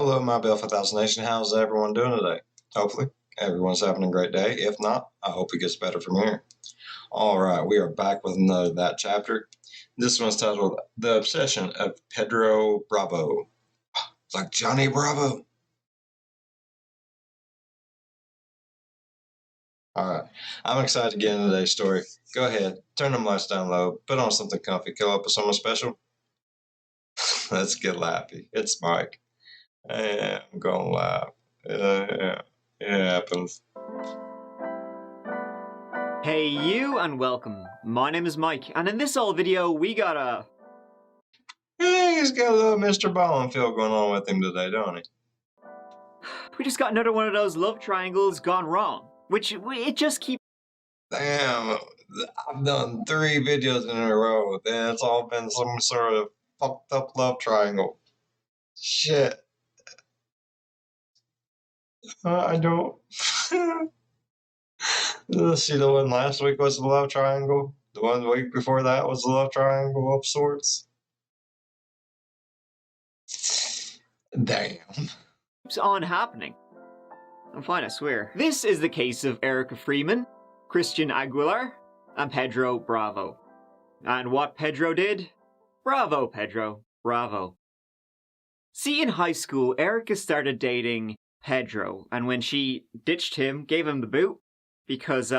Hello, my Bill 1000 Nation. How's everyone doing today? Hopefully, everyone's having a great day. If not, I hope it gets better from here. All right, we are back with another That Chapter. This one's titled The Obsession of Pedro Bravo. It's like Johnny Bravo. All right, I'm excited to get into today's story. Go ahead, turn them lights down low, put on something comfy, curl up with someone special. Let's get laughy. It's Mike. Yeah, I'm gonna laugh. Yeah, it happens. Hey you and welcome. My name is Mike, and in this old video we got a... Hey, he's got a little Mr. Ball feel going on with him today, don't he? We just got another one of those love triangles gone wrong, which it just keeps... Damn, I've done 3 videos in a row, and it's all been some sort of fucked up love triangle. Shit. I don't... See, the one last week was the love triangle. The one week before that was the love triangle of sorts. Damn. keeps on happening. I'm fine, I swear. This is the case of Erica Freeman, Christian Aguilar, and Pedro Bravo. And what Pedro did? Bravo, Pedro. Bravo. See, in high school, Erica started dating Pedro, and when she ditched him, gave him the boot, because,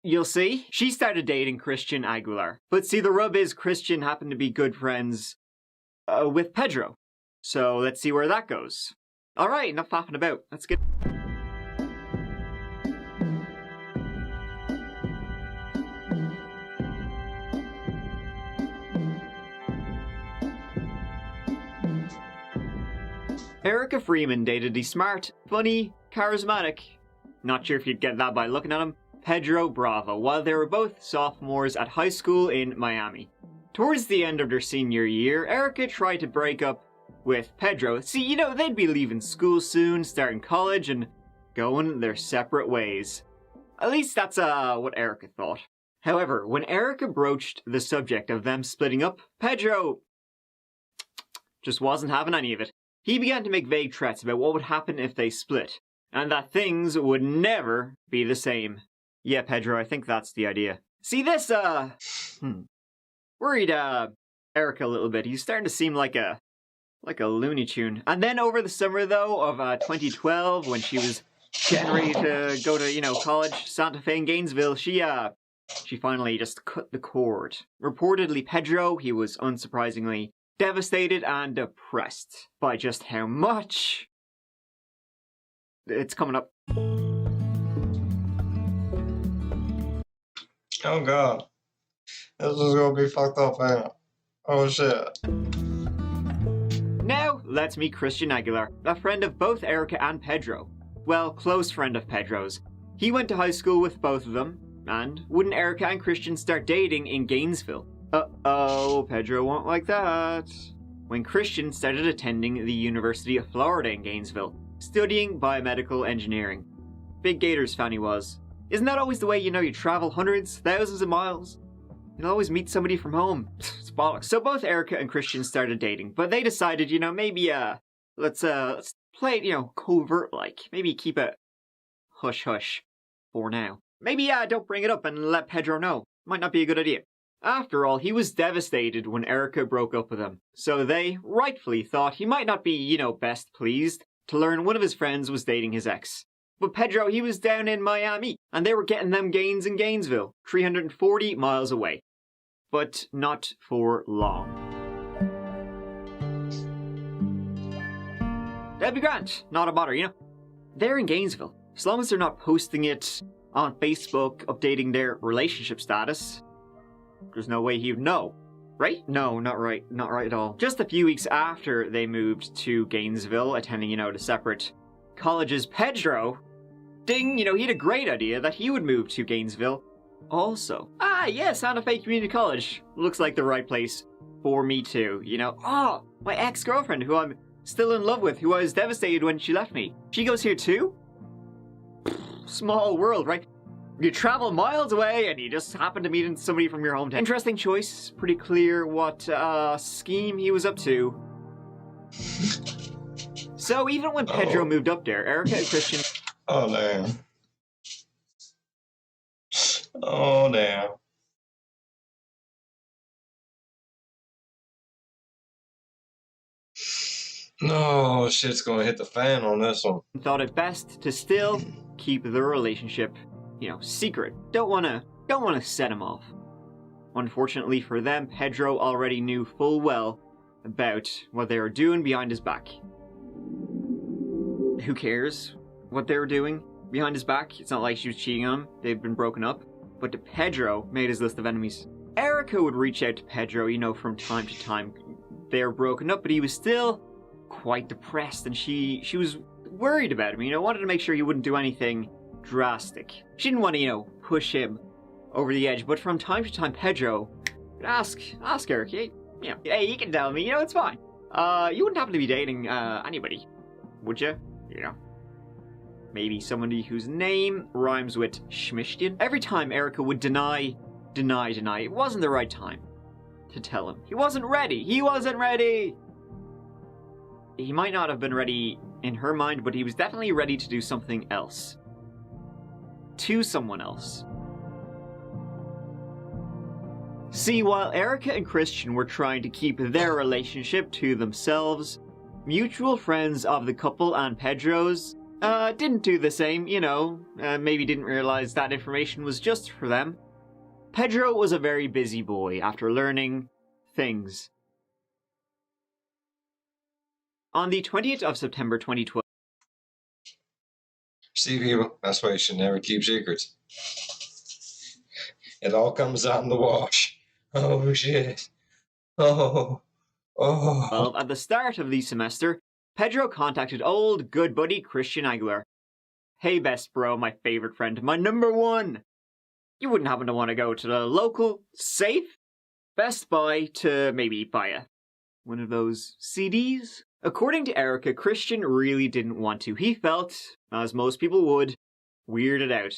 you'll see, she started dating Christian Aguilar. But see, the rub is Christian happened to be good friends with Pedro. So let's see where that goes. Alright, enough faffing about. Let's get... Erica Freeman dated the smart, funny, charismatic, not sure if you'd get that by looking at him, Pedro Bravo, while they were both sophomores at high school in Miami. Towards the end of their senior year, Erica tried to break up with Pedro. See, you know, they'd be leaving school soon, starting college, and going their separate ways. At least that's what Erica thought. However, when Erica broached the subject of them splitting up, Pedro just wasn't having any of it. He began to make vague threats about what would happen if they split, and that things would never be the same. Yeah, Pedro, I think that's the idea. See, this, worried, Erica a little bit. He's starting to seem like a Looney Tune. And then over the summer, though, of 2012, when she was getting ready to go to, you know, college, Santa Fe in Gainesville, she finally just cut the cord. Reportedly, Pedro, he was unsurprisingly devastated and depressed by just how much it's coming up. Oh god. This is gonna be fucked up, man. Oh shit. Now, let's meet Christian Aguilar, a friend of both Erica and Pedro. Well, close friend of Pedro's. He went to high school with both of them, and wouldn't Erica and Christian start dating in Gainesville? Uh-oh, Pedro won't like that. When Christian started attending the University of Florida in Gainesville, studying biomedical engineering. Big Gators fan he was. Isn't that always the way, you know, you travel hundreds, thousands of miles? You'll always meet somebody from home. It's bollocks. So both Erica and Christian started dating, but they decided, you know, maybe, let's play it, you know, covert-like. Maybe keep it hush-hush for now. Maybe, don't bring it up and let Pedro know. Might not be a good idea. After all, he was devastated when Erica broke up with him, so they rightfully thought he might not be, you know, best pleased to learn one of his friends was dating his ex. But Pedro, he was down in Miami, and they were getting them gains in Gainesville, 340 miles away. But not for long. That'd be grand, not a bother, you know. They're in Gainesville, as long as they're not posting it on Facebook, updating their relationship status. There's no way he would know, right? No, not right at all. Just a few weeks after they moved to Gainesville, attending, you know, the separate colleges, Pedro, ding, you know, he had a great idea that he would move to Gainesville also. Ah, yes, Santa Fe Community College. Looks like the right place for me too, you know. Oh, my ex-girlfriend, who I'm still in love with, who I was devastated when she left me. She goes here too? Small world, right? You travel miles away and you just happen to meet somebody from your hometown. Interesting choice. Pretty clear what scheme he was up to. So even when Pedro moved up there, Erica and Christian... Oh, damn. Oh, damn. No, shit's gonna hit the fan on this one. thought it best to still keep the relationship, secret. Don't wanna set him off. Unfortunately for them, Pedro already knew full well about what they were doing behind his back. Who cares what they were doing behind his back? It's not like she was cheating on him. They'd been broken up. But Pedro made his list of enemies. Erica would reach out to Pedro, from time to time. They were broken up, but he was still quite depressed, and she was worried about him, wanted to make sure he wouldn't do anything drastic. She didn't want to, push him over the edge, but from time to time, Pedro would ask Eric, hey, you can tell me, it's fine. You wouldn't happen to be dating anybody, would you? Maybe somebody whose name rhymes with Schmishtian. Every time Erica would deny, it wasn't the right time to tell him. He wasn't ready. He might not have been ready in her mind, but he was definitely ready to do something else. To someone else. See, while Erica and Christian were trying to keep their relationship to themselves, mutual friends of the couple and Pedro's didn't do the same, maybe didn't realize that information was just for them. Pedro was a very busy boy after learning things. On the 20th of September 2012... See, people, that's why you should never keep secrets. It all comes out in the wash. Oh, shit. Oh. Well, at the start of the semester, Pedro contacted old good buddy Christian Aguilar. Hey, best bro, my favorite friend, my number one. You wouldn't happen to want to go to the local, safe Best Buy to maybe buy one of those CDs? According to Erica, Christian really didn't want to. He felt, as most people would, weirded out.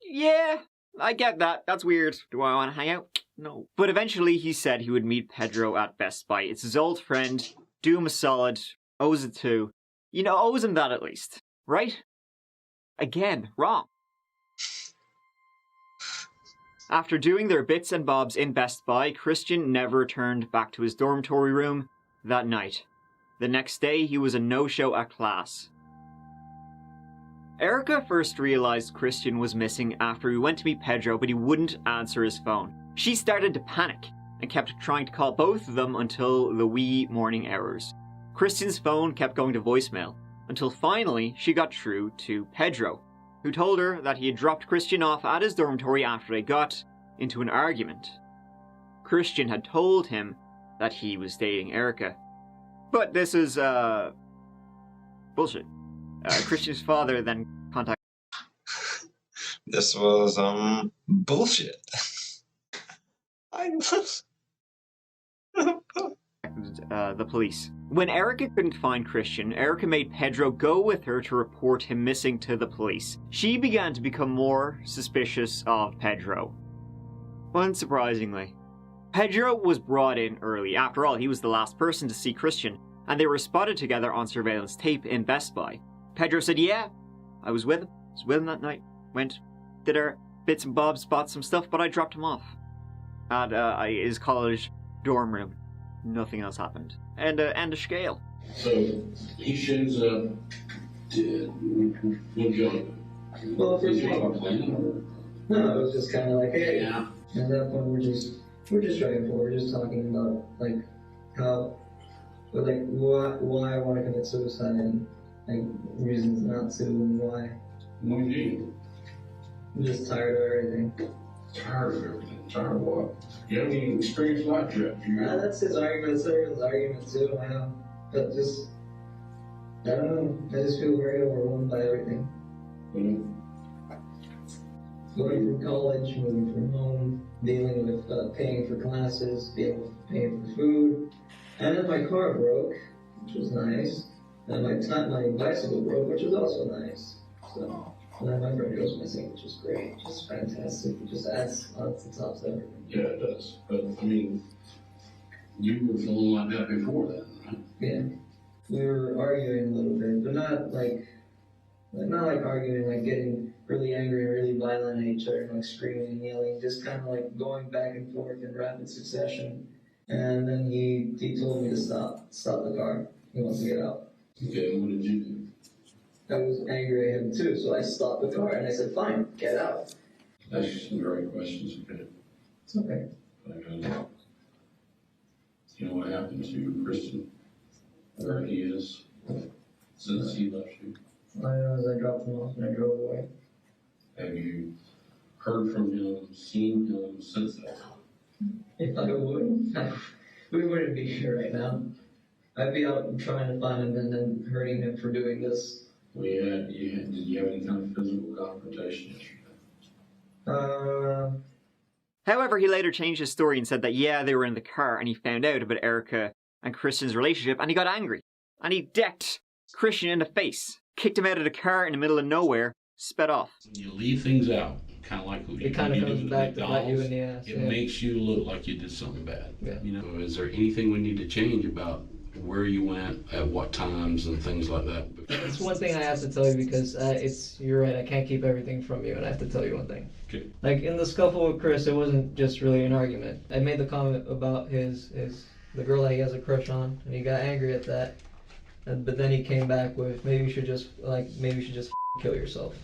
Yeah, I get that. That's weird. Do I want to hang out? No. But eventually he said he would meet Pedro at Best Buy. It's his old friend. Do him a solid. Owes it to. Owes him that at least. Right? Again, wrong. After doing their bits and bobs in Best Buy, Christian never returned back to his dormitory room that night. The next day, he was a no-show at class. Erica first realized Christian was missing after he went to meet Pedro, but he wouldn't answer his phone. She started to panic and kept trying to call both of them until the wee morning hours. Christian's phone kept going to voicemail, until finally she got through to Pedro, who told her that he had dropped Christian off at his dormitory after they got into an argument. Christian had told him that he was dating Erica. But this is, bullshit. Christian's father then contacted... This was, bullshit. The police. When Erica couldn't find Christian, Erica made Pedro go with her to report him missing to the police. She began to become more suspicious of Pedro. Unsurprisingly. Pedro was brought in early. After all, he was the last person to see Christian, and they were spotted together on surveillance tape in Best Buy. Pedro said, yeah, I was with him. I was with him that night. Went, did our bits and bobs, bought some stuff, but I dropped him off at his college dorm room. Nothing else happened. And a scale. So, he shows up dead. What job? Well, first of all, no, it was just kind of like, hey. Yeah. At that point, we're just trying for. We're just talking about like how, but like why I want to commit suicide and like reasons not to and why. What do you do? I'm just tired of everything. Tired of everything. Tired of what? You have any experience like that? That's his argument. It's everyone's argument too. I know, but just I don't know. I just feel very overwhelmed by everything. Mm-hmm. Going from college, moving from home, dealing with paying for classes, paying for food, and then my car broke, which was nice, and my bicycle broke, which was also nice. So, and then my friend goes missing, which is great, just fantastic. It just adds on to top of everything. Yeah, it does. But I mean, you were feeling like that before then, right? Yeah. we were arguing a little bit, but not like arguing, like getting really angry and really violent at each other, and like screaming and yelling, just kind of like going back and forth in rapid succession. And then he told me to stop the car. He wants to get out. Okay, what did you do? I was angry at him too, so I stopped the car and I said, "Fine, get out." Ask you some direct questions, okay? It's okay. You know what happened to Christian? Where he is since he left you? I know as I dropped him off and I drove away. Have you heard from him, seen him since that? If I would, we wouldn't be here right now. I'd be out trying to find him and then hurting him for doing this. Did you have any kind of physical confrontation yesterday? However, he later changed his story and said that, yeah, they were in the car and he found out about Erica and Christian's relationship and he got angry. And he decked Christian in the face, kicked him out of the car in the middle of nowhere, sped off. When you leave things out, kind of like it kind of comes back to bite you in the ass. It makes you look like you did something bad. Yeah. You know, is there anything we need to change about where you went, at what times, and things like that? It's one thing I have to tell you because you're right, I can't keep everything from you, and I have to tell you one thing. Okay. Like in the scuffle with Chris, it wasn't just really an argument. I made the comment about the girl that he has a crush on, and he got angry at that. But then he came back with maybe you should just kill yourself.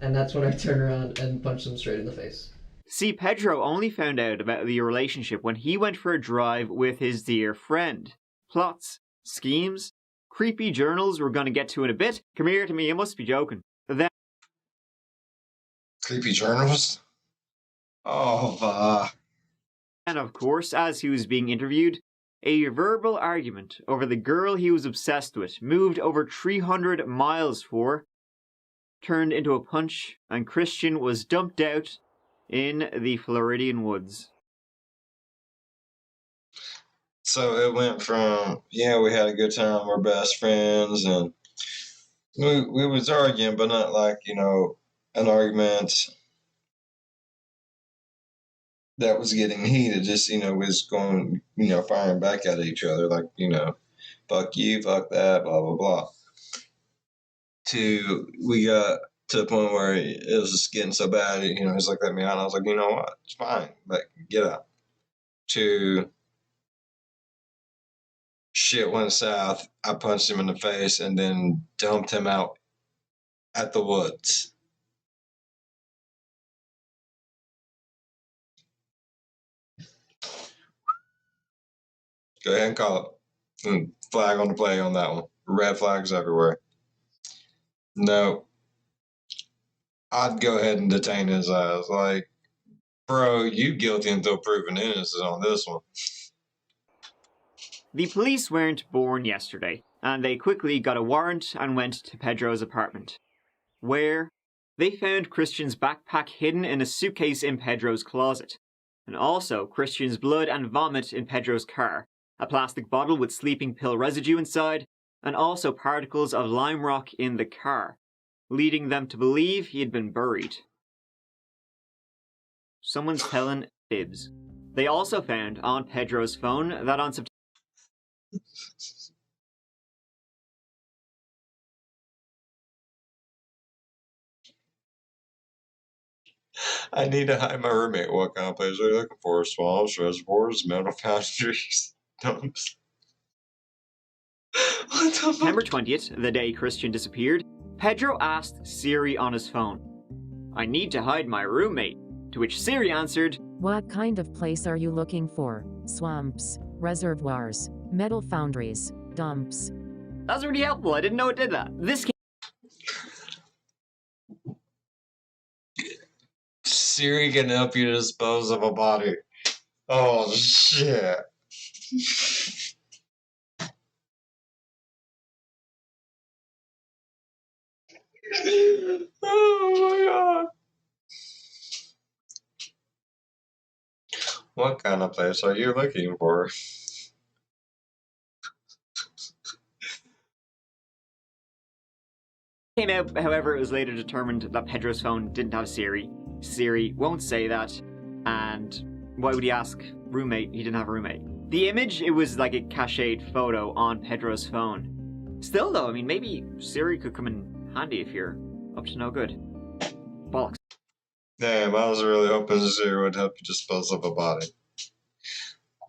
And that's when I turned around and punched him straight in the face. See, Pedro only found out about the relationship when he went for a drive with his dear friend. Plots, schemes, creepy journals we're going to get to in a bit. Come here to me, you must be joking. Then, Creepy journals? Oh, and of course, as he was being interviewed, a verbal argument over the girl he was obsessed with, moved over 300 miles for, turned into a punch, and Christian was dumped out in the Floridian woods. so it went from, yeah, we had a good time, we're best friends, and we was arguing, but not like, an argument that was getting heated, just, was going, firing back at each other, like, fuck you, fuck that, blah, blah, blah. We got to the point where it was just getting so bad, he's like, let me out, and I was like, you know what, it's fine, like, get out. To shit went south, I punched him in the face and then dumped him out at the woods. Go ahead and call it. Flag on the play on that one. Red flags everywhere. No. I'd go ahead and detain his ass. Like, bro, you guilty until proven innocent on this one. The police weren't born yesterday, and they quickly got a warrant and went to Pedro's apartment, where they found Christian's backpack hidden in a suitcase in Pedro's closet, and also Christian's blood and vomit in Pedro's car, a plastic bottle with sleeping pill residue inside, and also particles of lime rock in the car, leading them to believe he had been buried. Someone's telling fibs. They also found on Pedro's phone that on September I need to hide my roommate. What kind of place are you looking for? Swamps, reservoirs, metal foundries, dumps. What the fuck? September 20th, the day Christian disappeared, Pedro asked Siri on his phone, "I need to hide my roommate," to which Siri answered, "What kind of place are you looking for? Swamps, reservoirs, metal foundries, dumps." That's really helpful, I didn't know it did that. This Siri can help you dispose of a body. Oh, shit. Oh my god. What kind of place are you looking for? came out, however, it was later determined that Pedro's phone didn't have Siri. Siri won't say that, and why would he ask roommate? He didn't have a roommate. The image, it was like a cached photo on Pedro's phone. Still though, I mean, maybe Siri could come in handy if you're up to no good. Bollocks. Damn, I was really hoping Siri would help you dispose of a body.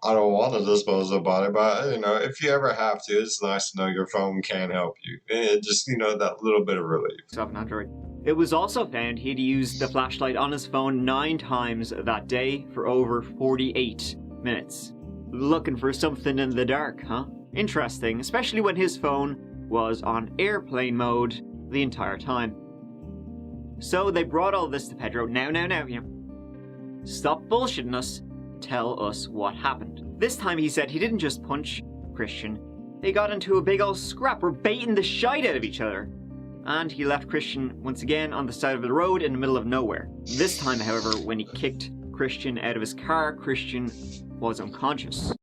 I don't want to dispose of a body, but, you know, if you ever have to, it's nice to know your phone can help you. It just, you know, that little bit of relief. Of an Android. It was also found he'd used the flashlight on his phone 9 times that day for over 48 minutes. Looking for something in the dark, huh? Interesting, especially when his phone was on airplane mode the entire time. So they brought all this to Pedro. Now, you know. Stop bullshitting us. Tell us what happened. This time he said he didn't just punch Christian. They got into a big old scrap, were baiting the shite out of each other. And he left Christian once again on the side of the road in the middle of nowhere. This time, however, when he kicked Christian out of his car, Christian was unconscious.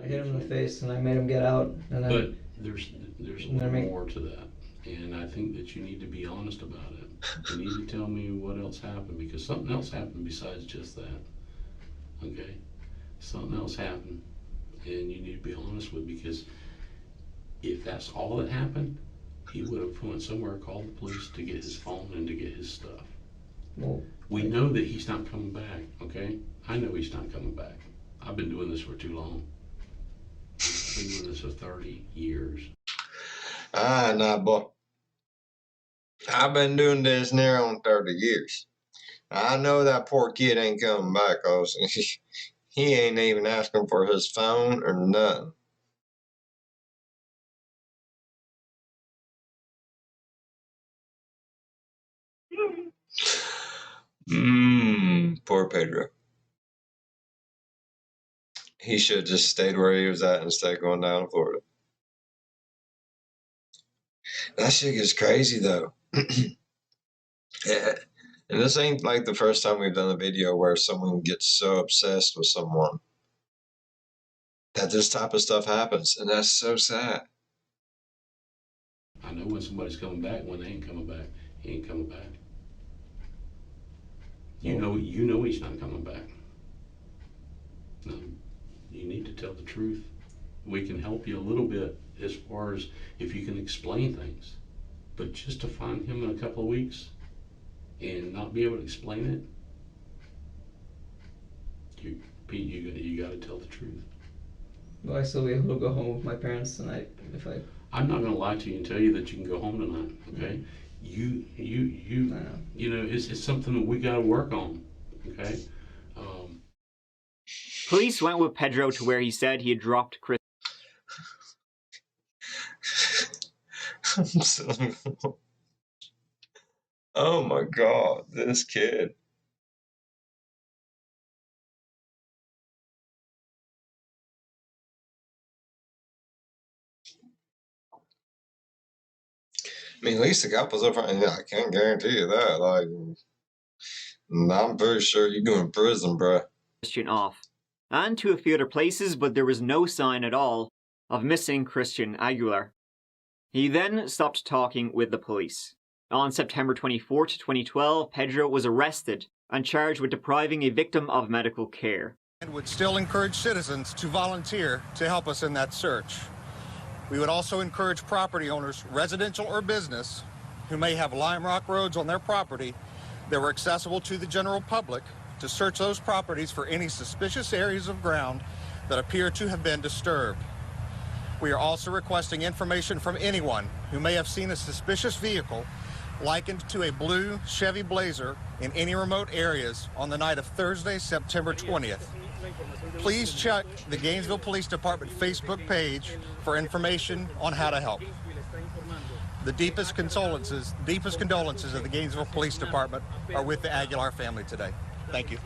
I hit him in the face and I made him get out. And then, But there's a little more to that. And I think that you need to be honest about it. You need to tell me what else happened, because something else happened besides just that. Okay? Something else happened. And you need to be honest with it, because if that's all that happened, he would have went somewhere, called the police to get his phone and to get his stuff. well, We know that he's not coming back, okay? I know he's not coming back. I've been doing this for too long. I've been doing this for 30 years. Nah, boy. I've been doing this near on 30 years. I know that poor kid ain't coming back, cause he ain't even asking for his phone or nothing. Poor Pedro. He should have just stayed where he was at instead of going down to Florida. That shit gets crazy though. Yeah. And this ain't like the first time we've done a video where someone gets so obsessed with someone that this type of stuff happens, and that's so sad. I know when somebody's coming back, when they ain't coming back. He ain't coming back. You know he's not coming back. No, you need to tell the truth. We can help you a little bit as far as if you can explain things. But just to find him in a couple of weeks and not be able to explain it, Pete, you got to tell the truth. will I still be able to go home with my parents tonight if I? I'm not going to lie to you and tell you that you can go home tonight. Okay, you know it's something that we got to work on. Okay. Police went with Pedro to where he said he had dropped Chris. Oh my God, this kid. I mean, at least the cop was up front. Yeah, I can't guarantee you that. Like, I'm pretty sure you're going to prison, bro. Christian off, and to a few other places, but there was no sign at all of missing Christian Aguilar. He then stopped talking with the police. On September 24, 2012, Pedro was arrested and charged with depriving a victim of medical care. And would still encourage citizens to volunteer to help us in that search. We would also encourage property owners, residential or business, who may have lime rock roads on their property that were accessible to the general public, to search those properties for any suspicious areas of ground that appear to have been disturbed. We are also requesting information from anyone who may have seen a suspicious vehicle likened to a blue Chevy Blazer in any remote areas on the night of Thursday, September 20th. Please check the Gainesville Police Department Facebook page for information on how to help. The deepest condolences of the Gainesville Police Department are with the Aguilar family today. Thank you.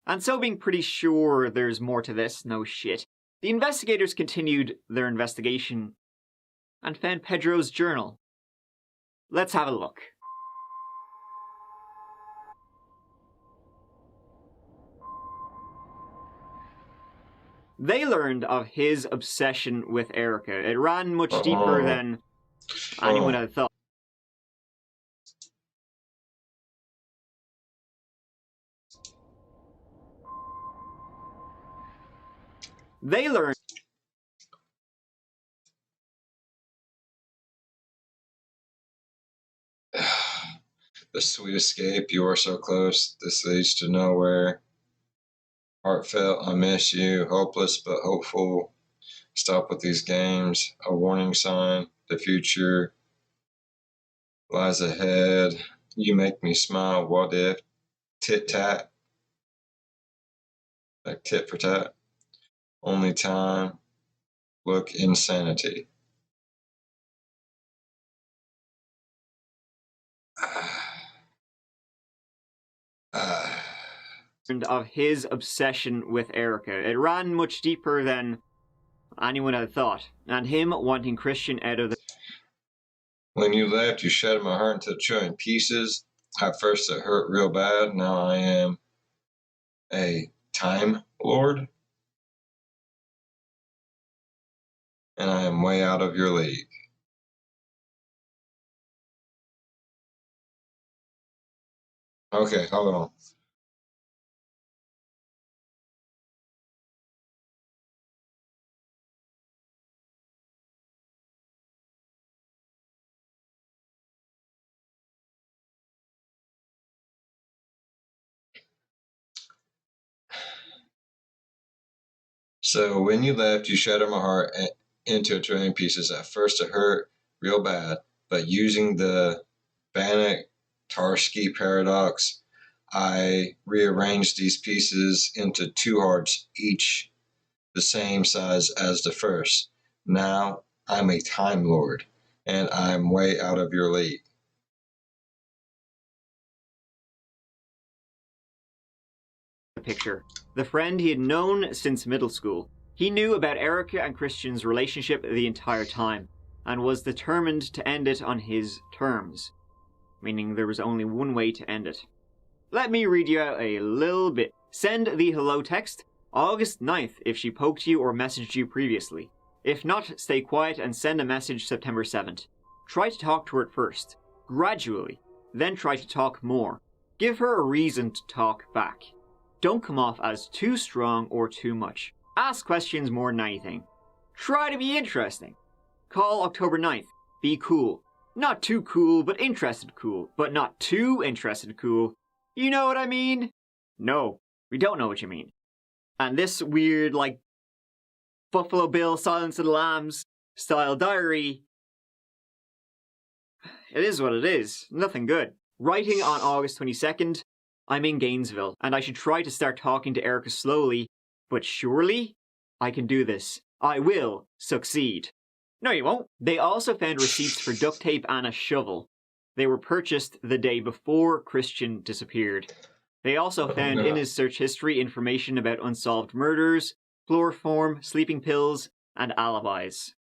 And so, being pretty sure there's more to this, no shit, the investigators continued their investigation and found Pedro's journal. Let's have a look. They learned of his obsession with Erica. It ran much deeper than anyone had thought. They learned The sweet escape, you are so close. This leads to nowhere. Heartfelt, I miss you. Hopeless but hopeful. Stop with these games. A warning sign. The future lies ahead. You make me smile. What if? Tit tat. Like tit for tat. Only time. Look, insanity. of his obsession with Erica. It ran much deeper than anyone had thought, and him wanting Christian out of the... When you left, you shattered my heart into a trillion pieces. At first it hurt real bad. Now I am a Time Lord. And I am way out of your league. Okay, hold on. So when you left, you shattered my heart into a trillion pieces. At first it hurt real bad, but using the Banach-Tarski paradox, I rearranged these pieces into two hearts, each the same size as the first. Now I'm a Time Lord, and I'm way out of your league. picture. The friend he had known since middle school. He knew about Erica and Christian's relationship the entire time, and was determined to end it on his terms, meaning there was only one way to end it. Let me read you out a little bit. Send the hello text August 9th if she poked you or messaged you previously. If not, stay quiet and send a message September 7th. Try to talk to her at first, gradually, then try to talk more. Give her a reason to talk back. Don't come off as too strong or too much. Ask questions more than anything. Try to be interesting. Call October 9th. Be cool. Not too cool, but interested cool. But not too interested cool. You know what I mean? No, we don't know what you mean. And this weird, like, Buffalo Bill, Silence of the Lambs style diary, it is what it is. Nothing good. Writing on August 22nd, I'm in Gainesville, and I should try to start talking to Erica slowly, but surely I can do this. I will succeed. No, you won't. They also found receipts for duct tape and a shovel. They were purchased the day before Christian disappeared. They also found in his search history information about unsolved murders, chloroform, sleeping pills, and alibis.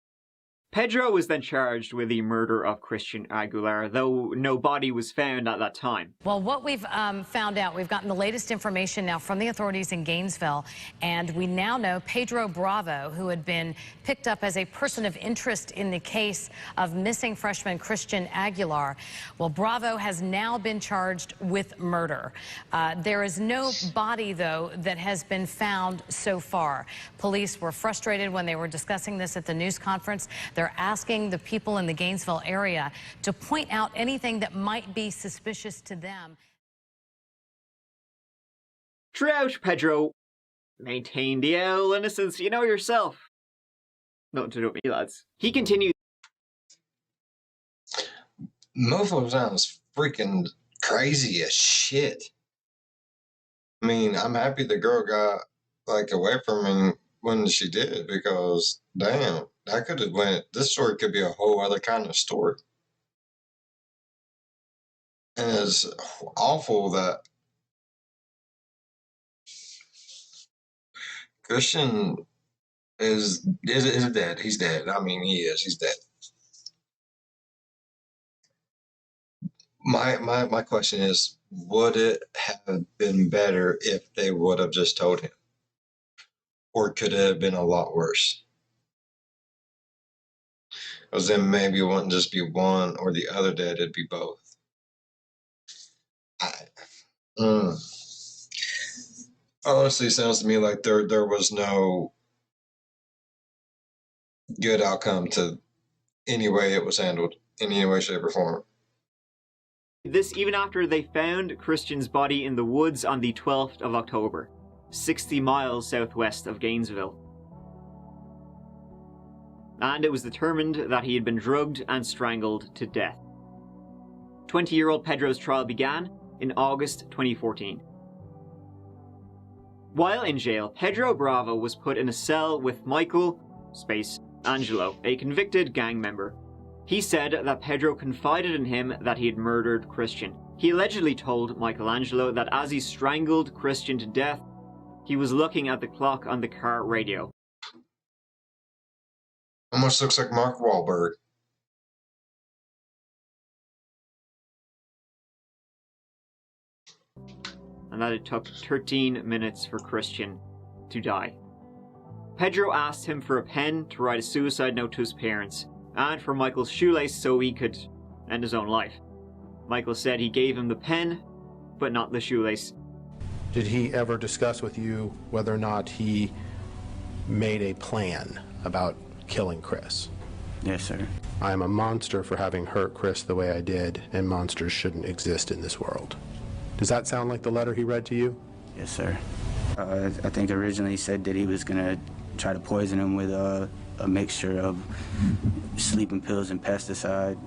Pedro was then charged with the murder of Christian Aguilar, though no body was found at that time. Well, what we've found out, we've gotten the latest information now from the authorities in Gainesville, and we now know Pedro Bravo, who had been picked up as a person of interest in the case of missing freshman Christian Aguilar. Well, Bravo has now been charged with murder. There is no body, though, that has been found so far. Police were frustrated when they were discussing this at the news conference. They're asking the people in the Gainesville area to point out anything that might be suspicious to them. Throughout, Pedro maintained the old innocence, you know yourself. Nothing to do with me, lads. He continued. Mofo sounds freaking crazy as shit. I mean, I'm happy the girl got, like, away from him when she did, because, damn, that could have went, this story could be a whole other kind of story. And it's awful that Christian is dead. He's dead. I mean, he is. He's dead. My question is, would it have been better if they would have just told him? Or could it have been a lot worse? Because then maybe it wouldn't just be one or the other dead, it'd be both. Honestly, sounds to me like there was no good outcome to any way it was handled, in any way, shape, or form. This even after they found Christian's body in the woods on the 12th of October, 60 miles southwest of Gainesville. And it was determined that he had been drugged and strangled to death. 20-year-old Pedro's trial began in August 2014. While in jail, Pedro Bravo was put in a cell with Michael Angelo, a convicted gang member. He said that Pedro confided in him that he had murdered Christian. He allegedly told Michelangelo that as he strangled Christian to death, he was looking at the clock on the car radio. Almost looks like Mark Wahlberg. And that it took 13 minutes for Christian to die. Pedro asked him for a pen to write a suicide note to his parents, and for Michael's shoelace so he could end his own life. Michael said he gave him the pen, but not the shoelace. Did he ever discuss with you whether or not he made a plan about killing Chris? Yes, sir. I am a monster for having hurt Chris the way I did, and monsters shouldn't exist in this world. Does that sound like the letter he read to you? Yes, sir. I think originally he said that he was going to try to poison him with a mixture of sleeping pills and pesticide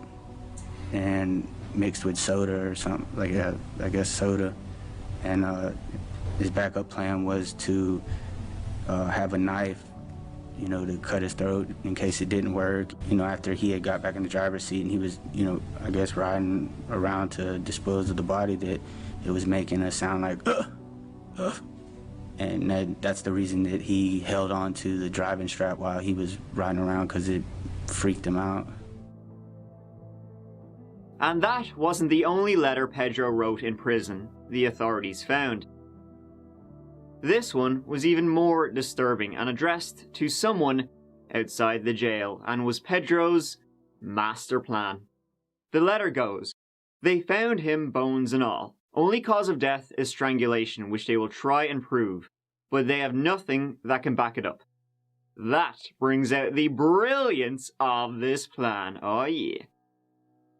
and mixed with soda or something, like I guess soda. And his backup plan was to have a knife, you know, to cut his throat in case it didn't work. You know, after he had got back in the driver's seat and he was, you know, I guess riding around to dispose of the body, that it was making a sound like, and that's the reason that he held on to the driving strap while he was riding around, because it freaked him out. And that wasn't the only letter Pedro wrote in prison the authorities found. This one was even more disturbing and addressed to someone outside the jail, and was Pedro's master plan. The letter goes, "They found him, bones and all. Only cause of death is strangulation, which they will try and prove, but they have nothing that can back it up." That brings out the brilliance of this plan. Oh yeah.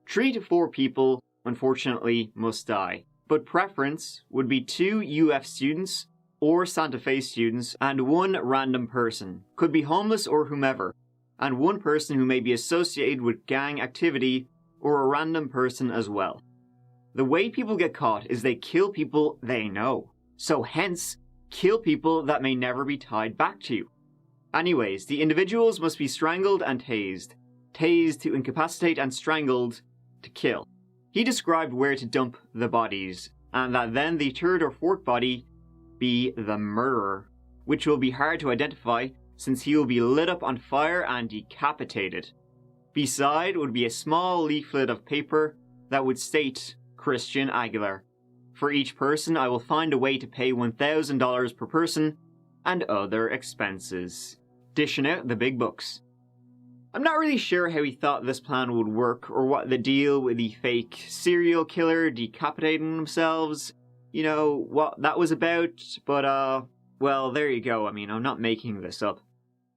3 to 4 people, unfortunately, must die, but preference would be 2 UF students or Santa Fe students and 1 random person, could be homeless or whomever, and 1 person who may be associated with gang activity or a random person as well. The way people get caught is they kill people they know, so hence, kill people that may never be tied back to you. Anyways, the individuals must be strangled and tased. Tased to incapacitate and strangled to kill. He described where to dump the bodies, and that then the 3rd or 4th body be the murderer, which will be hard to identify since he will be lit up on fire and decapitated. Beside would be a small leaflet of paper that would state Christian Aguilar. For each person, I will find a way to pay $1,000 per person and other expenses. Dishing out the big bucks. I'm not really sure how he thought this plan would work, or what the deal with the fake serial killer decapitating themselves, you know, what that was about, but well, there you go. I mean, I'm not making this up.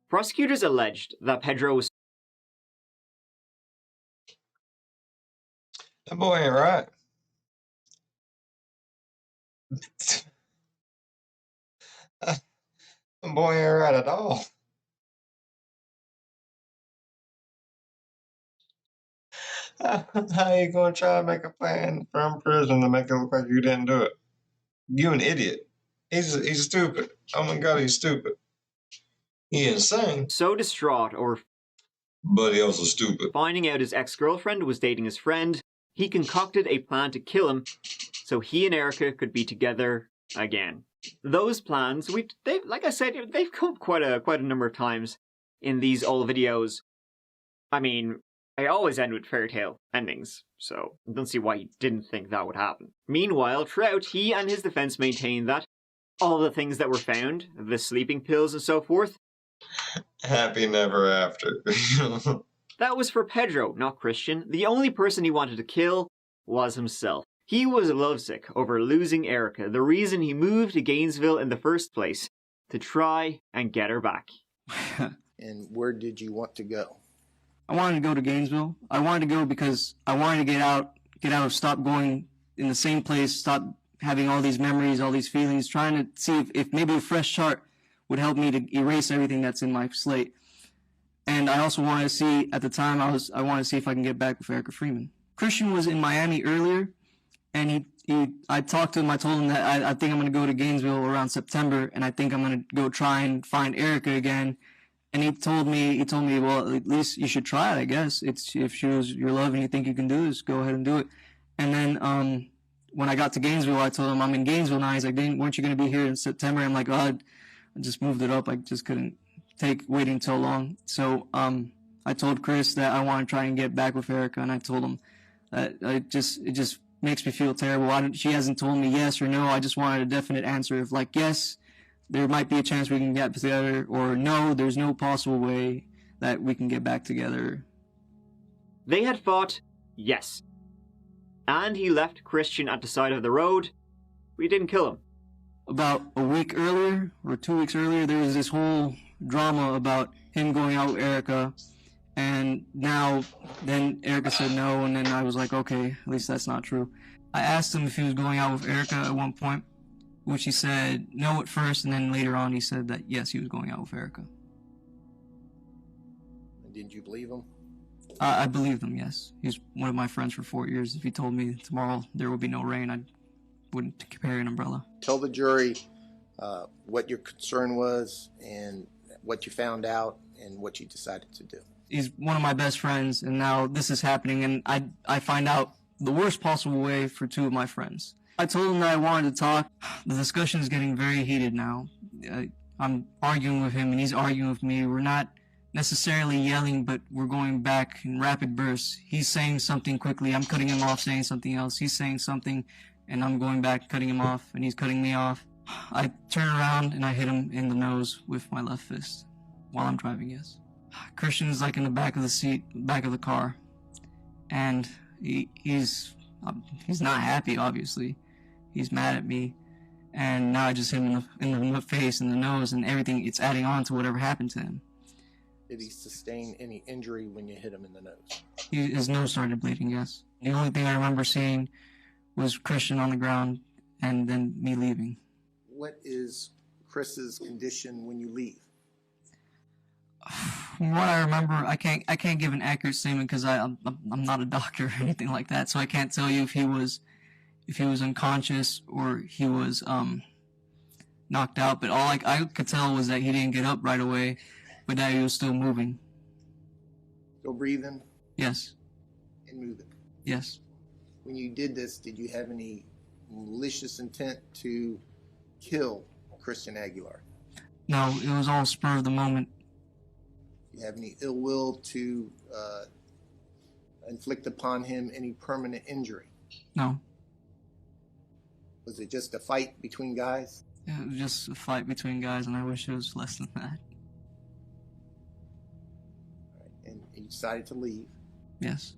Prosecutors alleged that Pedro was... That boy ain't right. That boy ain't right at all. How you gonna try to make a plan from prison to make it look like you didn't do it? You an idiot. He's stupid. Oh my God, he's stupid. He insane. so distraught over But he also stupid. finding out his ex-girlfriend was dating his friend, he concocted a plan to kill him so he and Erica could be together again. Those plans, like I said, they've come up quite a number of times in these old videos. I mean, I always end with fairy tale endings, so I don't see why he didn't think that would happen. Meanwhile, throughout, he and his defense maintained that all the things that were found, the sleeping pills and so forth, Happy never after. that was for Pedro, not Christian. The only person he wanted to kill was himself. He was lovesick over losing Erica, the reason he moved to Gainesville in the first place, to try and get her back. And where did you want to go? I wanted to go to Gainesville. I wanted to go because I wanted to get out, stop going in the same place, stop having all these memories, all these feelings, trying to see if maybe a fresh start would help me to erase everything that's in my slate. And I also wanted to see, at the time, I wanted to see if I can get back with Erica Freeman. Christian was in Miami earlier, and I talked to him. I told him that I think I'm going to go to Gainesville around September, and I think I'm going to go try and find Erica again. And he told me, well, at least you should try it, I guess. If she was your love and you think you can do this, go ahead and do it. And then when I got to Gainesville, I told him I'm in Gainesville now. He's like, weren't you going to be here in September? I'm like, I just moved it up. I just couldn't take waiting so long. So I told Chris that I want to try and get back with Erica, and I told him that it just makes me feel terrible. She hasn't told me yes or no. I just wanted a definite answer of like, yes, there might be a chance we can get together, or no, there's no possible way that we can get back together. They had fought, yes. And he left Christian at the side of the road. We didn't kill him. About a week earlier, or 2 weeks earlier, there was this whole drama about him going out with Erica, and then Erica said no, and then I was like, okay, at least that's not true. I asked him if he was going out with Erica at one point, which he said no at first, and then later on he said that yes, he was going out with Erica. Didn't you believe him? I believed him, yes. He's one of my friends for 4 years. If he told me tomorrow there will be no rain, I wouldn't carry an umbrella. Tell the jury what your concern was and what you found out and what you decided to do. He's one of my best friends, and now this is happening, and I find out the worst possible way for two of my friends. I told him that I wanted to talk. The discussion is getting very heated now. I'm arguing with him, and he's arguing with me. We're not necessarily yelling, but we're going back in rapid bursts. He's saying something quickly. I'm cutting him off, saying something else. He's saying something, and I'm going back, cutting him off, and he's cutting me off. I turn around, and I hit him in the nose with my left fist while I'm driving, yes. Christian's like in the back of the seat, back of the car, and he's not happy, obviously. He's mad at me, and now I just hit him in the face, in the nose, and everything, it's adding on to whatever happened to him. Did he sustain any injury when you hit him in the nose? His nose started bleeding, yes. The only thing I remember seeing was Christian on the ground, and then me leaving. What is Chris's condition when you leave? From what I remember, I can't give an accurate statement because I'm not a doctor or anything like that, so I can't tell you if he was unconscious or he was knocked out. But all I could tell was that he didn't get up right away, but that he was still moving. Still breathing? Yes. And moving? Yes. When you did this, did you have any malicious intent to kill Christian Aguilar? No, it was all spur of the moment. Do you have any ill will to inflict upon him any permanent injury? No. Was it just a fight between guys? Yeah, it was just a fight between guys, and I wish it was less than that. All right. And you decided to leave? Yes.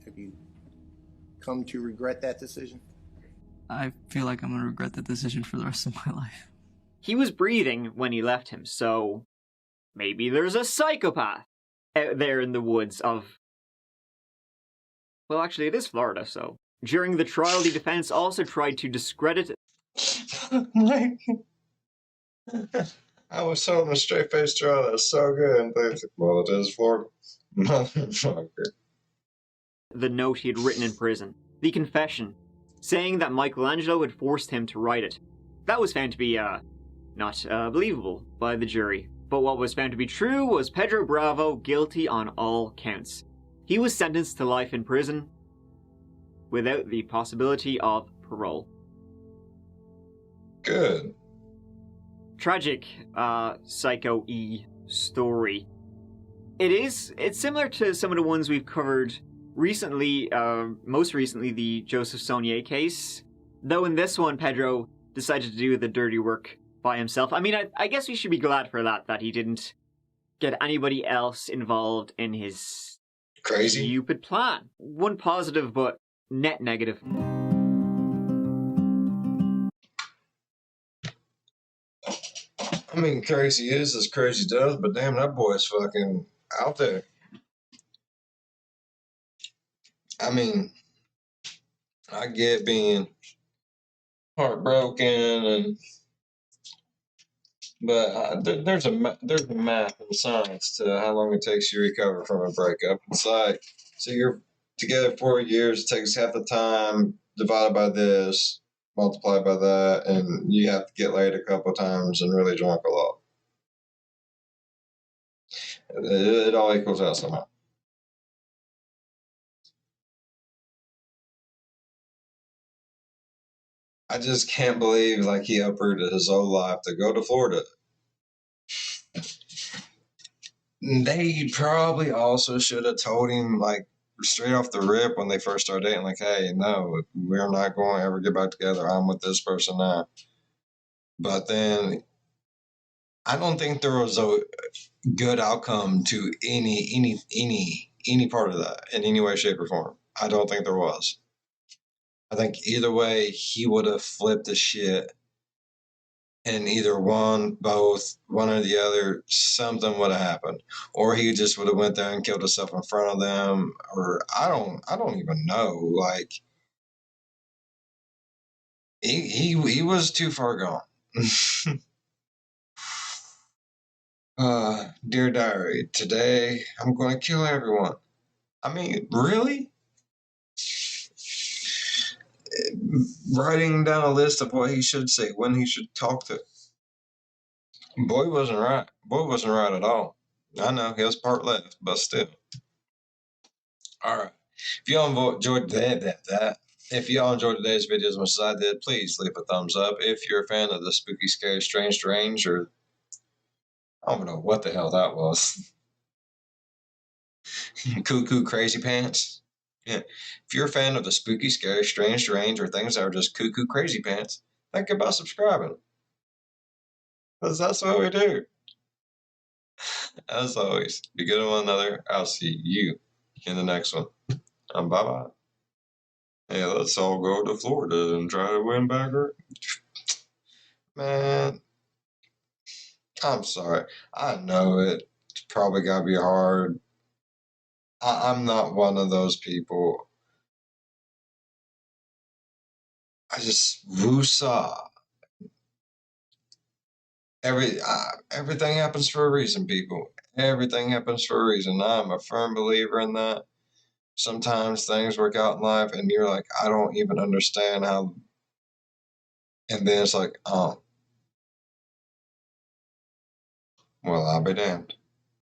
Have you come to regret that decision? I feel like I'm going to regret that decision for the rest of my life. He was breathing when he left him, so maybe there's a psychopath out there in the woods of... Well, actually, it is Florida, so... During the trial, the defense also tried to discredit... I was telling a straight face trial, that's so good. And they think, well, it is Florida. Motherfucker. The note he had written in prison. The confession, saying that Michelangelo had forced him to write it. That was found to be, not believable by the jury. But what was found to be true was Pedro Bravo guilty on all counts. He was sentenced to life in prison without the possibility of parole. Good. Tragic, Psycho-E story. It's similar to some of the ones we've covered recently, most recently the Joseph Saunier case. Though in this one, Pedro decided to do the dirty work by himself. I mean, I guess we should be glad for that he didn't get anybody else involved in his crazy stupid plan. One positive, but net negative. I mean, crazy is as crazy does, but damn, that boy's fucking out there. I mean, I get being heartbroken, but there's a math and science to how long it takes you to recover from a breakup. It's like, so you're together 4 years, it takes half the time divided by this, multiplied by that, and you have to get laid a couple of times and really drunk a lot. It all equals out somehow. I just can't believe like he uprooted his whole life to go to Florida. They probably also should have told him like straight off the rip when they first started dating, like, hey, no, we're not going to ever get back together. I'm with this person now. But then I don't think there was a good outcome to any part of that in any way, shape, or form. I don't think there was. I think either way he would have flipped the shit, and either one, both, one or the other, something would have happened, or he just would have went there and killed himself in front of them, or I don't even know. Like he was too far gone. Dear diary, today I'm going to kill everyone. I mean, really? Writing down a list of what he should say, when he should talk to. Boy wasn't right. Boy wasn't right at all. I know he was part left, but still. All right. If y'all enjoyed that, if y'all enjoyed today's video as much as I did, please leave a thumbs up. If you're a fan of the spooky, scary, strange, or I don't know what the hell that was. Cuckoo crazy pants. Yeah. If you're a fan of the spooky, scary, strange, or things that are just cuckoo crazy pants, think about subscribing. Because that's what we do. As always, be good to one another. I'll see you in the next one. Bye-bye. Hey, let's all go to Florida and try to win back her. Man, I'm sorry. I know it's probably got to be hard. I'm not one of those people. I just woosah. Everything happens for a reason, people. Everything happens for a reason. I'm a firm believer in that. Sometimes things work out in life, and you're like, I don't even understand how. And then it's like, oh, well, I'll be damned.